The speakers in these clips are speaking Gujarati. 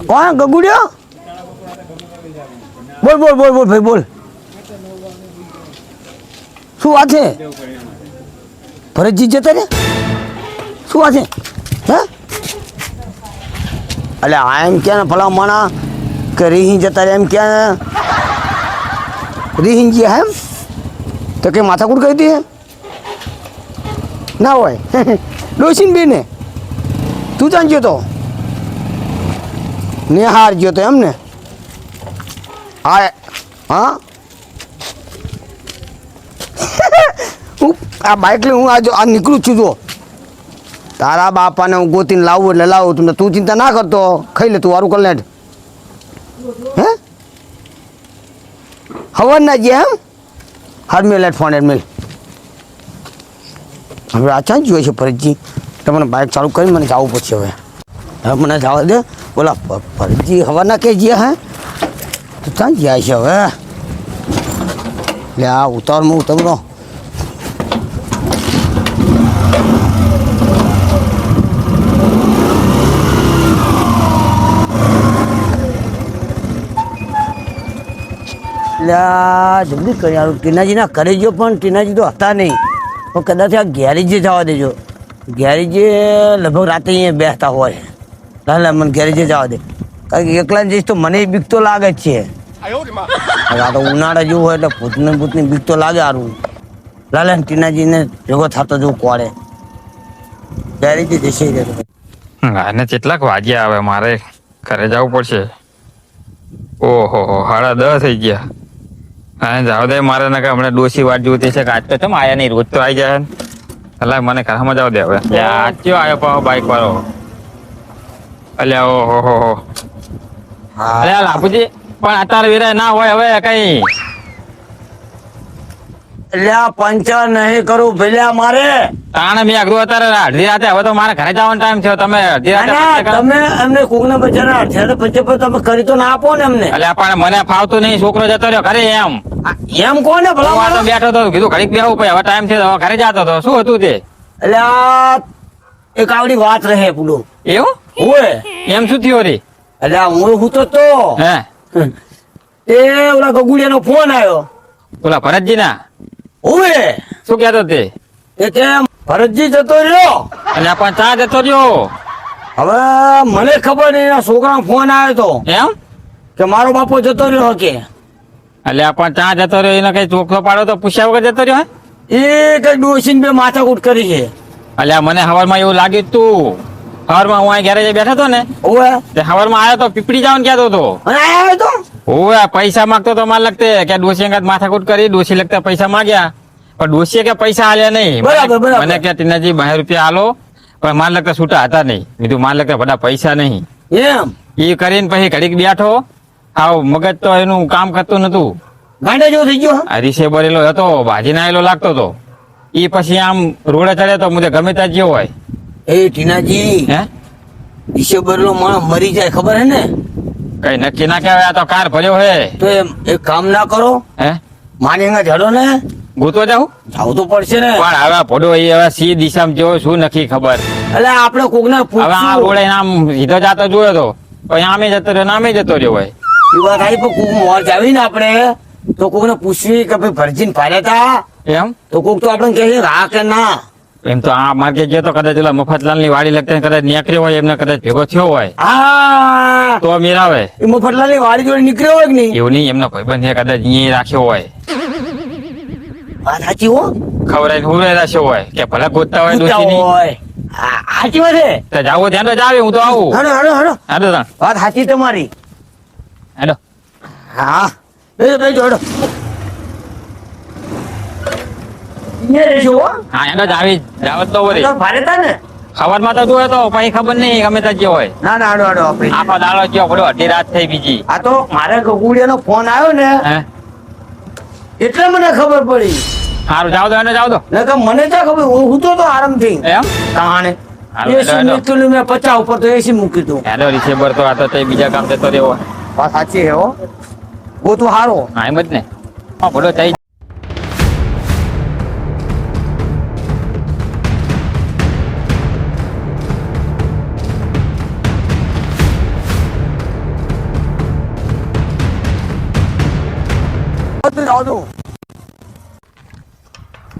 કોણ ગગુડિયો? બોલ બોલ બોલ બોલ ભાઈ બોલ. શું વાત છે? ભરતજી જતા રે? શું વાત છે? હે એટલે આ એમ કે ને ભલા માણા કે રીહી જતા રે એમ કે રીહી ગયા એમ તો કે માથાકૂટ કરી દે ના હોય. ડોસીને બેને તું ત્યાં ગયો તો નિહાર ગયો તો એમ ને? હા હા હું આ બાઇક લઈ હું આ નીકળું છું. જો તારા બાપાને હું ગોતીને લાવું એટલે લાવું. તું ચિંતા ના કરતો, ખાઈ લે તું વારું કર લે. હે હવન ના ગયા એમ? હાર મેલ એટ ફોન એટ મેલ. હવે આ ચાં જોઈએ છે ભરતજી? તમને બાઇક ચાલુ કરી મને જવું પડશે હવે. હવે મને જવા દે. બોલા ભરતજી હવાના કે ગયા હે તો ચાં ગયા છે હવે? લે આ ઉતાવળમાં ઉતરનો. જલ્દી કરી યાર. ટીનાજીના ઘરે ગયો પણ ટીનાજી તો હતા નહીં. તો કદાચ આ ગેરેજે જવા દેજો. ગેરેજે લગભગ રાતે અહીંયા બેસતા હોય. ના મને ગેરેજે જવા દે. કારણ કે એકલા જઈશ તો મને બીક તો લાગે જ છે. આ તો ઉનાળા જેવું હોય એટલે ભૂતની બીક તો લાગે સારું. લાલે ટીનાજીને ભેગો થતો જવું કોડે. ગેરેજે જશે અને કેટલાક વાગ્યા આવે મારે ઘરે જવું પડશે. ઓહો 10:30 થઈ ગયા. હા જાવ દે મારે ને કે હમણાં ડોસી વાટ જોતી છે કે આજ તો ચમ આયા નહીં, રોજ તો આવી જાય. એટલે મને ઘરમાં જાવ દે હવે. આજ કયો આવ્યો પાછો બાઈક વાળો? અલ્યા ઓહો અલ્યા લાભુજી પણ અત્યારે વેરાય ના હોય હવે કઈ. એટલે પંચર નહીં કરું ભેલ્યા મારે. તાણે મેં અઘરું અત્યારે અડધી રાતે. હવે તો મારે ઘરે જવાનો ટાઈમ છે. તમે અડધી રાતે તમે એમને કોકને બચારા અડધી પછી તમે કરી તો ના આપો ને એમને. એટલે પણ મને ફાવતું નહીં. છોકરો જતો રહ્યો ઘરે એમ કોને ભલા તો બેઠો તો કીધું ઘડીક બેહવું પછી હવે ટાઈમ છે હવે ઘરે જતો હતો. શું હતું તે? એટલે એક આવડી વાત રહે પૂડો. એવું ઓય એમ શું થયું રે? એટલે હું તો હે એ ઓલા ગગુડિયાનો ફોન આવ્યો. ઓલા ભરતજી ના? ઓય શું કહેતો તે? એ કેમ ભરતજી જતો રહ્યો અને પણ ચા જતો રહ્યો. હવે મને ખબર નહીં. એના છોકરાનો ફોન આવ્યો તો એમ કે મારો બાપો જતો રહ્યો કે. એટલે પણ ચા જતો રહ્યો એને કઈ ચોખ્ખો પાડો તો પૂછ્યા વગર જતો રહ્યો? એ કઈ ડોસીને બે માથાકૂટ કરી છે. અલ્યા મને હવારમાં એવું લાગ્યું તું. હવારમાં હું અહીં ઘરે બેઠો હતો ને ઓય તે હવારમાં આવ્યો તો પીપળી જવાનું કહેતો હતો. અને આવ્યો તો ઓય પૈસા માંગતો તો માર લગતે કે ડોસી અંગત માથાકૂટ કરી. ડોસી લગતા પૈસા માંગ્યા પણ ડોસીએ કે પૈસા આલ્યા નહીં. બરાબર. મને કે ટીનાજી 12 રૂપિયા આલો પણ માર લગતા છૂટા હતા નહીં. કીધું માર લગતા બધા પૈસા નહીં. એમ એ કરીને પછી ઘડીક બેઠો. હાવ મગજ તો એનું કામ કરતું નતું. ગાંડા જેવો થઈ ગયો. હરીશે ભરેલો હતો, ભાજી નાયેલો લાગતો હતો. એ પછી આમ રોડે ચડ્યો તો મુજે ગમે ત્યાં જેવો હોય. એ ટીનાજી હે ડિસેમ્બરનો માણસ મરી જાય ખબર હે ને? કઈ નક્કી ના કહેવાય. આ તો કાર ભર્યો હે. તો એમ એક કામ ના કરો, હે માની અહીંયા ઝાડો ને ગોતવા જાઉં જાવું તો પડશે ને. પણ હવે ભોડો એ હવે સી દિશામાં જેવો શું નક્કી ખબર. એટલે આપણે કોકને હવે આ પૂછ્યું. રોડે આમ સીધો જાતો જોયો તો પછી આમે જતો રહ્યો નામે જતો રહ્યો હોય. એ વાત આવી પણ કોક મોર જાવી ને આપણે તો કોકને પૂછવી કે ભાઈ ભરજીને ફાડ્યા તા એમ તો કોક તો આપણે કહે હા કે ના. એમ તો આ માર્ગે ગયો તો કદાચ ઓલા મફતલાલ ની વાડી લગતા કદાચ નીકળ્યો હોય એમને કદાચ ભેગો થયો હોય હા તો મેરાવે. એ મફતલાલ ની વાડી જોડે નીકળ્યો હોય કે નહીં? એવું નહીં એમનો ભાઈબંધ છે કદાચ અહીંયા રાખ્યો હોય. વાત સાચી હો. ખવડાવીને હુંરે રાખ્યો હોય કે ભલે ગોતતા હોય ડોશીની. હોય હા સાચી વાત છે. તો જાવો ધ્યાન તો જાવે હું તો આવું. હડો હડો હડો હાલો તાણ વાત સાચી તમારી. હાલો. હા બેજો હડો. અહીંયા રહેજો હો. હા એનો જ આવી જાવત તો વળી તો ભારે તા ને. ખબરમાં તો જોયો તો પછી ખબર નહીં ગમે ત્યાં ગયો હોય. ના ના હડો હડો આપણે આખો દાડો ગયો પડ્યો અડધી રાત થઈ બીજી. આ તો મારે ગગુડિયાનો ફોન આવ્યો ને હે એટલે મને ખબર પડી. સારું જાવ દો એને જાવ દો. નકર મને ક્યાં ખબર. હું તો આરામથી એમ કહાણે હાલો, એસી હેડો. મૂકેલું મેં 50 ઉપર તો એસી મૂકી દઉં. હેલો રિસેબર તો આ તો તે બીજા કામ જતો રહ્યો હોય. વાત સાચી હે હો. ગોતું હારો. હા એમ જ ને. હા ભલો થઈ આવો તું.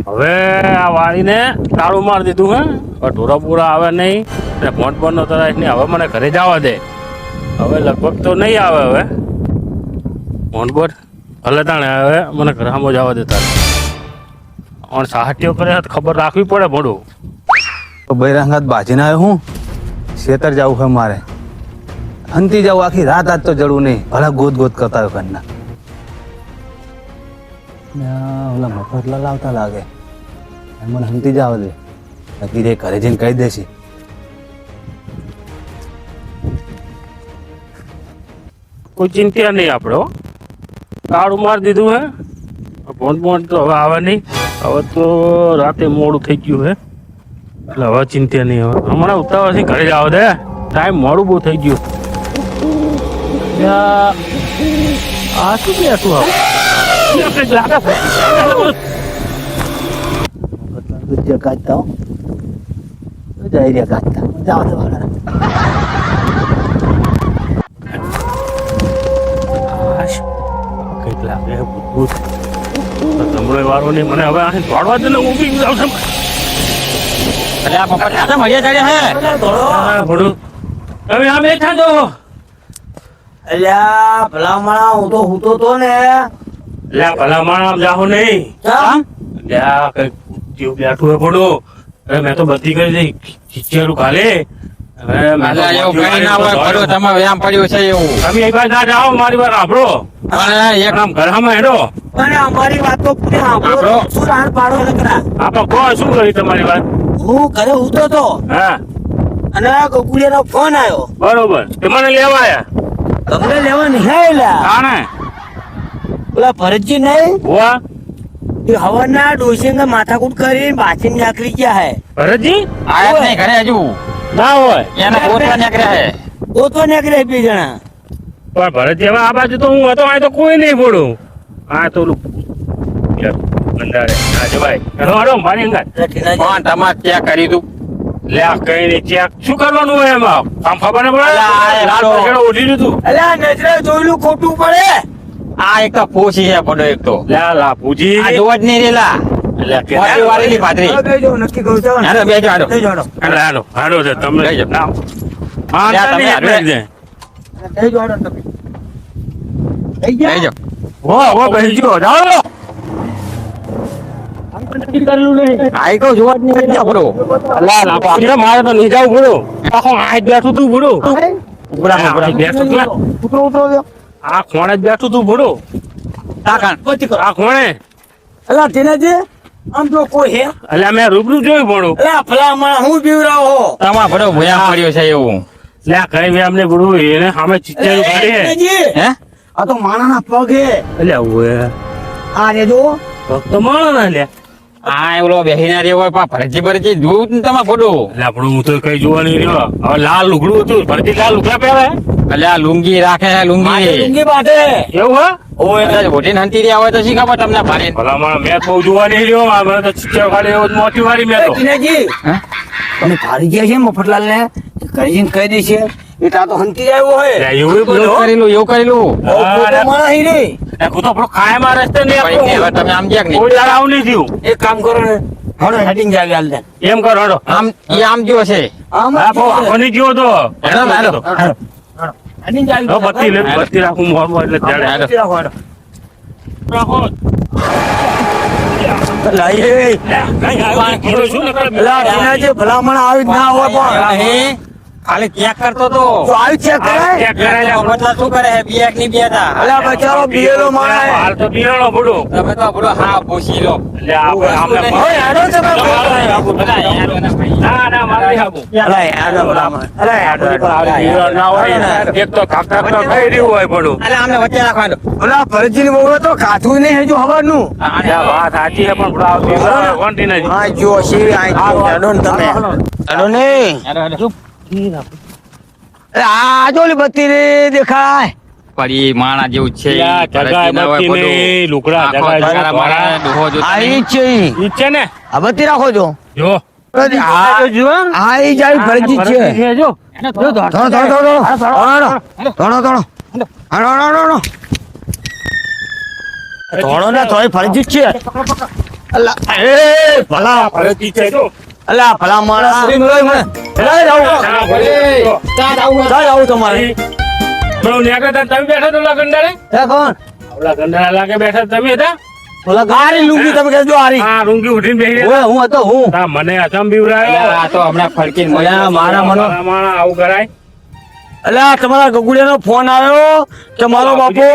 હવે આ વાળીને તાળું મારી દીધું હે હવે ઢોરા પૂરા આવે નહીં ને ફોન પર નો તરાય નહીં. હવે મને ઘરે જવા દે. હવે લગભગ તો નહીં આવે. હવે ફોન પર હલે તાણે હવે મને ઘરે સામો જવા દે તારે. અને સાહટ્યો કરે તો ખબર રાખવી પડે ભણું. તો બૈરાંગાત બાજીને આવ્યો હું ખેતર જવું છે મારે. હંતી જાઉં આખી રાત આજ તો જડું નહીં. ભલા ગોત ગોત કરતા હોય ઘરના. ઓલા મફતલા લાવતા લાગે મને હંતી જવા દે. નક્કી રે ઘરે જઈને કહી દેશે. કોઈ ચિંતા નહીં આપણે હો. તાળું મારી દીધું હે. ફોન ફોન તો હવે આવે નહીં. હવે તો રાતે મોડું થઈ ગયું હે એટલે હવે ચિંતા નહીં. હવે હમણાં ઉતાવળથી ઘરે જ આવે દે. ટાઈમ મોડું બહુ થઈ ગયું. આ શું બેસું હવે કાઢતા હો. જઈ રહ્યા કાઢતા જાવ દે વાળા. કંઈક લાગે ભૂત તમરો વાળો નહીં. મને હવે અહીં દોડવા દે ને ઊભી જાવ છે. અલ્યા પપ્પા ત્યાં તો મજા ચડ્યા હે. ભણું હવે આ બેઠા છો. અલ્યા ભલામણા હું તો હૂતો તો ને. લે ભલા માણસ જાહો નહીં. ચમ? લ્યા કઈક જીવ બેઠું હે ભણું. હવે મેં તો બધી કરી દઈ ખીચેલું કાલે. હવે મેં તો અલ્યા એવું કઈ ના હોય પડ્યો તમે વ્યાયામ પડ્યો છે એવું. તમે એક વાર ના જાઓ મારી વાર સાંભળો. અને એક આમ ઘરમાં હેડો. અને અમારી વાત તો પૂરી સાંભળો. શું રાણ પાડો લકડા. આપણે કોણ શું કરી તમારી વાત? હું ઘરે હૂતો તો હા અને ગોકુળિયાનો ફોન આવ્યો. બરોબર. તે મને લેવા આયા. તમને લેવા નહીં આયેલા. કાણે પેલા ભરતજી નહીં હોવા એ હવાના ડોસીને માથાકૂટ કરી બાચી નાખી ગયા હે. ભરતજી આયા જ નહીં ઘરે હજુ. ના હોય એને પોતવા નીકળ્યા હે. તો નીકળે બે જણા. પણ ભરતજી હવે આ બાજુ તો હું હતો આ તો કોઈ નહીં પડું. આ તો ઓલું બંધારે ના જવાય. હેડો હેડો મારી અંગાત. પણ તમારે ચેક કરી તું. લે આ કઈ નહીં ચેક શું કરવાનું હોય એમાં? આમ ખબર ન પડે. અલા, આ લાલ હેડો. પગેડો ઉઠી દીધું. અલ્યા નજરે જોયેલું ખોટું પડે. આ એક તો પોસી છે પડો એક તો. લે લા પૂજી. આ જોવા જ નહીં રેલા. લે કે મોટી વાળેલી ભાદરી. હવે બેજો, નક્કી કરું ચાલો ને. હાલો બેજો હાલો. બેજો, હાલો. હેડો હેડો હેડો છે તમને લઈ જાઓ. ના. હા લે, તમે તમે એટલે હાલો. જ દે. બેજો, હાલો તમે. થઈ ગયા? બેજો. હો બેસજો જાઓ. નક્કી કરેલું નહીં. આ એક જોવા જ નહીં રેલા પડો. લા લા પૂજી મારે તો નહીં જાવું પડું. આખો આજ બેઠું તું પડું. ઉભરા ઉભરા. બેઠું તું. ઉતરો, ઉતરો, ઉતરો. આ ખોણે જ બેઠું તું પડું. તાકાણ. આ ખોણે અલ્યા ટીનાજી, આમ તો કોઈ હે? એટલે મેં રૂબરૂ જોયું પડું. અલ્યા ભલામણા હું બીવરાવો. તમારે પડો ભોયા પડ્યો છે એવું. લે આ કઈ બી અમને પડું એને સામે ચિત્તેરું કાઢી હે. ટીનાજી, હે આ તો માણાના પગ હે. એટલે ઓએ આ રે જો. ભક્ત માણો ના લે. આ એવલો બેહીને રે હોય પા ભરજી ભરજી જોવું જ ને તમારે પડો. એટલે આપણું હું તો કઈ જોવા નહીં રહ્યો. હવે લાલ લુગડું હતું ભરતી લાલ લુગડા પહેરે. અલ્યા લુંગી રાખે હે માથે લુંગી. લુંગી બાંધે. એવું હે? ઓય હોટીને હંતી રહ્યા હોય તો શી ખબર તમને ભારે. ભલા માણસ મેં બહુ જોવા નહીં રહ્યો. આ મને તો ચિત્તેરું કાઢી એવો જ મોટી વાળી મેં તો. ટીનાજી, હે? તમે ભારી ગયા છે મફતલાલ ને કરી જઈને કહી દેશે એ તા તો હંતી આવ્યો હોય. લે એવું એવું બધું. કરેલું એવું કરેલું. બહુ ખોટો માણસ હી રે. એ હું તો આપણો કાયમ આ રસ્તે નહીં ભાઈ ને હવે આપણો. તમે આમ જ્યાં કે નહીં. કોઈ દાડા આવું નહીં થયું. એક કામ કરો ને, હડો હેડિંગ જાવી હાલ દે. એમ કરો હેડો. આમ એ આમ જો છે. આમ હા બહુ આખો નહીં ગયો તો. હેડો, હેડો. હેડિંગ જાવી. હવે બત્તી લે બત્તી રાખું મોરમાં એટલે જાડે. હેડો. રાખો, હેડો. રાખો. અલા, એ, કઈ આવ્યું કીધું શું ને કરે? અલા, ટીનાજી, ભલામણ આવી જ ના હોય પણ. અહીં ખાલી ચેક કરતો તો. તો આવી ચેક કરાય. ચેક કરાય. મતલબ શું કરે હે બે ની બે હતા. અલા, બચારો બિયેલો માણસ હે. હાલ તો બિયાણો પડો. તમે તો આપણો હા પૂછી લો. એટલે આપણે આમને હવે હેડો તમે. બધા યાર બધા ભાઈ. ના ના મારે નહીં આપવું. અલા, હેડો ભલામણ. અલા, હેડો, હેડો. બિયારણ ના હોય ને. એક તો કાકા તો થઈ રહ્યું હોય પડું. અલે આમને વચ્ચે રાખવાનું. અલા, ભરતજીની વહુએ તો કાથું નહીં હજુ હવારનું. આ વાત સાચી છે પણ આ બિયારણ કોણથી નથી. આ જો શી આ જો હેડો ને તમે. હેડો ને. હેડો, હેડો. અરે આ જો ઓલી બત્તી રે દેખાય. પરી માણા જેવું જ છે. યા જગાય ના હોય બત્તી બધું. નહીં, લુગડા આખો જગાય તારા મારા ડોહો જો આ તમે. ઈ જ છે ઈ. ઈ જ છે ને આ બત્તી રાખો છો. જો આ ઈ જ આવી ભરતજી જ છે. જો થોડો થોડો થોડો થોડો થોડો થોડો થોડો હાલો હાલો હાલો થોડો ના થોડી ફરજી જ છે અલા એ ભલા ફરજી છે તો અલા ભલા માણસ શ્રી મળો મને. અલા, જાઓ. હા, ભલે. ક્યાં જાવું તમારે પેલો ન્યા કરતા તમે બેઠા તો ઓલા ગંડારે એ કોણ ઓલા ગંડારા લાગે બેઠા તમે હતા ઓલા આરી લુંગી તમે કહેજો આરી હા રૂંગી ઉઠીને બેહી રહ્યા ઓય, હું હતો હું હતા. મને અસમ બીવરાયો આ તો હમણાં ફરકીને અલ્યા, મારા મનો મારા આવું કરાય અલા તમારા ગગુડિયાનો ફોન આવ્યો કે મારો બાપુ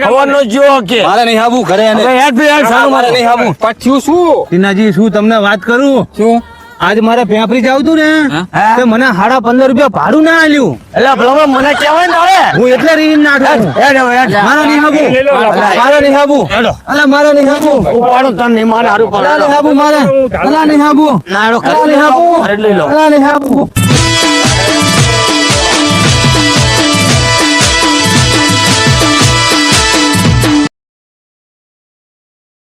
હવાનો જીવો કે મારે નહીં આવું ઘરે એને હવે હેડ ભી હેડ સારું મારે મારે નહીં આવું પછી શું ટીનાજી શું તમને વાત કરું શું આજ મારે પેપરી જાવ તું ને હા? તે મને ₹15.5 ભાડું ના આલ્યું અલા ભલા મને કહેવાય ને હવે હું એટલે રીન નાખું હેડ હવે હેડ મારે નહીં આવું લઈ લો. મારે નહીં આવું હેડો અલા મારે નહીં આવું ઉપાડો તને નહીં મારે હારું અલા નહીં પડે આવું મારે અલા નહીં આવું ના હેડો અલા નહીં આવું હેડ લઈ લો અલા નહીં આવું